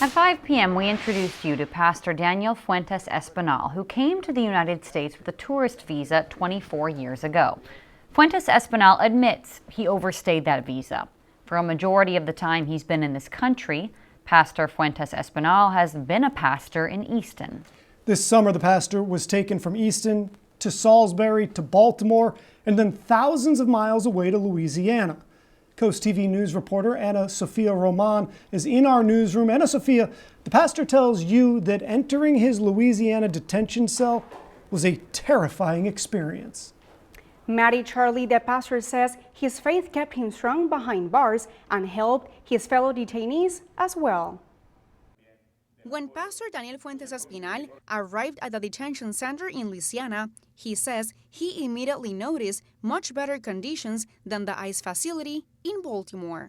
At 5 p.m., we introduced you to Pastor Daniel Fuentes Espinal, who came to the United States with a tourist visa 24 years ago. Fuentes Espinal admits he overstayed that visa. For a majority of the time he's been in this country, Pastor Fuentes Espinal has been a pastor in Easton. This summer, the pastor was taken from Easton to Salisbury to Baltimore and then thousands of miles away to Louisiana. Coast TV News reporter Ana Sofia Roman is in our newsroom. Ana Sofia, the pastor tells you that entering his Louisiana detention cell was a terrifying experience. Maddie Charlie, the pastor says his faith kept him strong behind bars and helped his fellow detainees as well. When Pastor Daniel Fuentes Espinal arrived at the detention center in Louisiana, he says he immediately noticed much better conditions than the ICE facility in Baltimore.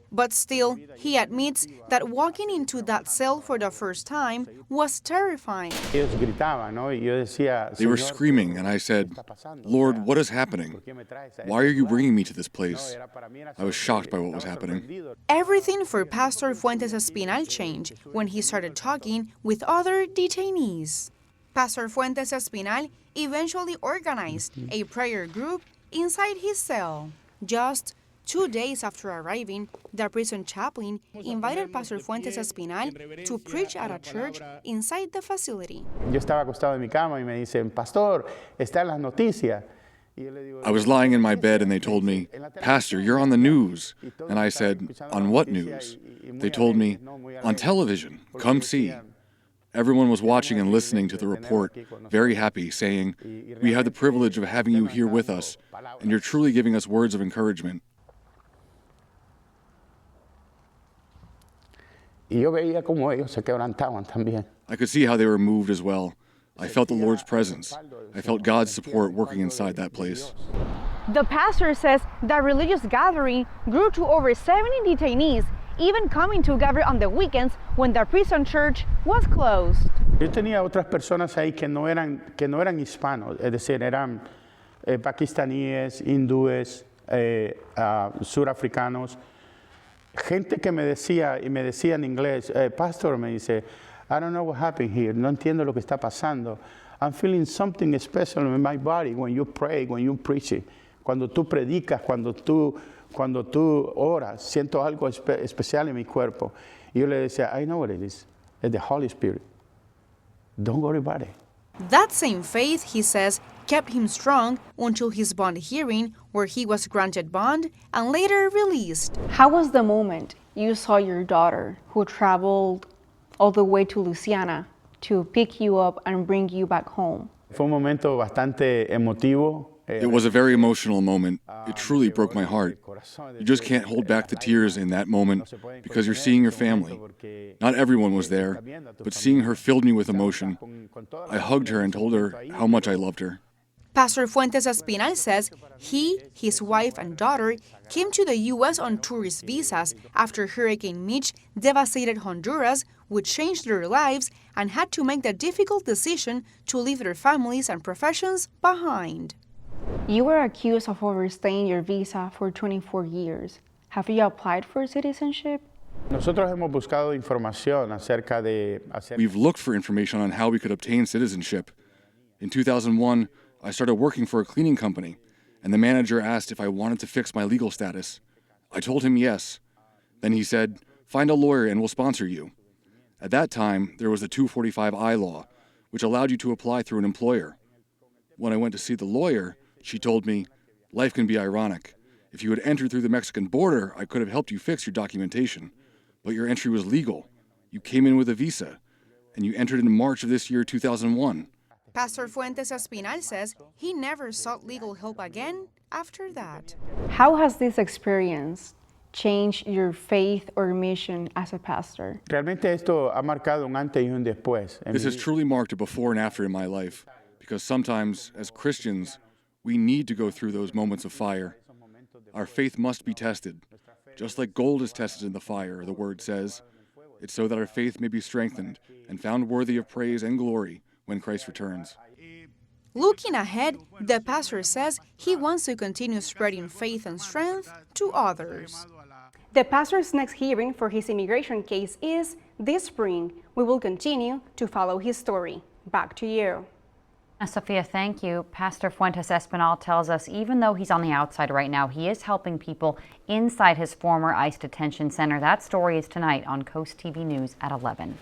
But still, he admits that walking into that cell for the first time was terrifying. They were screaming, and I said, "Lord, what is happening? Why are you bringing me to this place?" I was shocked by what was happening. Everything for Pastor Fuentes Espinal changed when he started talking with other detainees. Pastor Fuentes Espinal eventually organized a prayer group inside his cell. Just 2 days after arriving, the prison chaplain invited Pastor Fuentes Espinal to preach at a church inside the facility. Yo estaba acostado en mi cama y me dicen, "Pastor, está en las noticias." I was lying in my bed and they told me, "Pastor, you're on the news." And I said, "On what news?" They told me, "On television. Come see." Everyone was watching and listening to the report, very happy, saying, "We have the privilege of having you here with us, and you're truly giving us words of encouragement." Y yo veía cómo ellos se quebrantaban también. I could see how they were moved as well. I felt the Lord's presence. I felt God's support working inside that place. The pastor says the religious gathering grew to over 70 detainees, even coming together on the weekends when the prison church was closed. Yo tenía otras personas ahí que no eran hispanos, es decir, eran pakistaníes, hindúes, surafricanos. Gente que me decía en inglés, "Pastor", me dice, "I don't know what happened here, no entiendo lo que está pasando. I'm feeling something special in my body when you pray, when you preach it. Cuando tú predicas, cuando tú oras, siento algo especial en mi cuerpo." Y yo le decía, "I know what it is. It's the Holy Spirit. Don't worry about it." That same faith, he says, kept him strong until his bond hearing, where he was granted bond and later released. How was the moment you saw your daughter, who traveled all the way to Louisiana, to pick you up and bring you back home? Fue un momento bastante emotivo. It was a very emotional moment. It truly broke my heart. You just can't hold back the tears in that moment because you're seeing your family. Not everyone was there, but seeing her filled me with emotion. I hugged her and told her how much I loved her. Pastor Fuentes Espinal says he, his wife, and daughter came to the U.S. on tourist visas after Hurricane Mitch devastated Honduras, which changed their lives and had to make the difficult decision to leave their families and professions behind. You were accused of overstaying your visa for 24 years. Have you applied for citizenship? Nosotros hemos buscado información acerca de... We've looked for information on how we could obtain citizenship. In 2001, I started working for a cleaning company, and the manager asked if I wanted to fix my legal status. I told him yes. Then he said, "Find a lawyer and we'll sponsor you." At that time, there was the 245I law, which allowed you to apply through an employer. When I went to see the lawyer, she told me, "Life can be ironic. If you had entered through the Mexican border, I could have helped you fix your documentation. But your entry was legal. You came in with a visa, and you entered in March of this year, 2001. Pastor Fuentes Espinal says he never sought legal help again after that. How has this experience changed your faith or mission as a pastor? Realmente esto ha marcado un antes y un después. This has truly marked a before and after in my life, because sometimes, as Christians, we need to go through those moments of fire. Our faith must be tested. Just like gold is tested in the fire, the Word says. It's so that our faith may be strengthened and found worthy of praise and glory when Christ returns. Looking ahead, the pastor says he wants to continue spreading faith and strength to others. The pastor's next hearing for his immigration case is this spring. We will continue to follow his story. Back to you. Sophia, thank you. Pastor Fuentes Espinal tells us even though he's on the outside right now, he is helping people inside his former ICE detention center. That story is tonight on Coast TV News at 11.